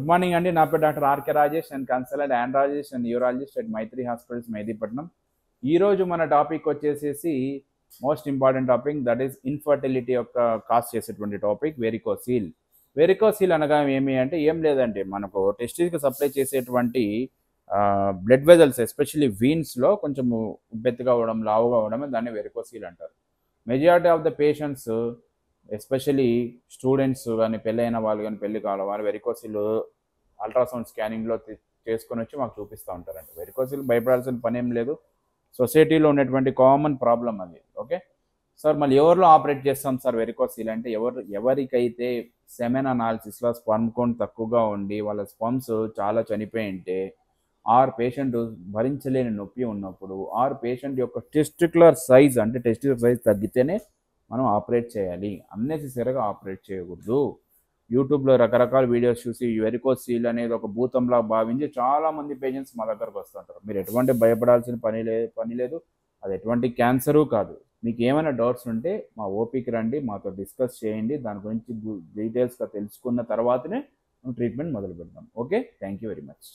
Good morning అండి. నా పేరు doctor RK Rajesh and consultant andrologist and neurologist at Maitri hospitals Mehdipatnam. ఈరోజు మన టాపిక్ వచ్చేసేసి most important topic, that is infertility యొక్క కాజ్ చేసేటువంటి టాపిక్ వెరికోసీల్. వెరికోసీల్ అనగా ఏమి అంటే ఏం లేదండి, మనకు టెస్టిస్కి సప్లై చేసేటువంటి బ్లడ్ వెజల్స్ ఎస్పెషల్లీ వీన్స్లో కొంచెం ఉబ్బెత్తుగా అవ్వడం, లావుగా అవ్వడమే దాన్ని వెరికోసీల్ అంటారు. Majority of the patients especially students కానీ, పెళ్ళైన వాళ్ళు కానీ, పెళ్లి కావాలి వారు వెరికోసిల్ అల్ట్రాసౌండ్ స్కానింగ్లో చేసుకొని వచ్చి మాకు చూపిస్తూ ఉంటారండి. వెరికోసిల్ భయపడాల్సిన పని ఏం లేదు, సొసైటీలో ఉన్నటువంటి కామన్ ప్రాబ్లం అది. ఓకే సార్, మళ్ళీ ఎవరిలో ఆపరేట్ చేస్తాం సార్ వెరికోసిల్ అంటే? ఎవరికైతే సెమెన్ అనాలిసిస్లో స్పర్మ్ కౌంట్ తక్కువగా ఉండి వాళ్ళ స్పర్మ్స్ చాలా చనిపోయి ఉంటే, ఆర్ పేషెంట్ భరించలేని నొప్పి ఉన్నప్పుడు, ఆర్ పేషెంట్ యొక్క టెస్టిక్యులర్ సైజ్ అంటే టెస్టిక్యులర్ సైజ్ తగ్గితేనే మనం ఆపరేట్ చేయాలి, అన్నెసెసరీగా ఆపరేట్ చేయకూడదు. యూట్యూబ్లో రకరకాల వీడియోస్ చూసి వెరికోసీల్ అనేది ఒక భూతంలా భావించి చాలామంది పేషెంట్స్ మా దగ్గరకు వస్తుంటారు. మీరు ఎటువంటి భయపడాల్సిన పని లేదు, అది ఎటువంటి క్యాన్సరు కాదు. మీకు ఏమైనా డౌట్స్ ఉంటే మా ఓపీకి రండి, మాతో డిస్కస్ చేయండి, దాని గురించి డీటెయిల్స్గా తెలుసుకున్న తర్వాతనే ట్రీట్మెంట్ మొదలు పెడతాం. Okay, thank you very much.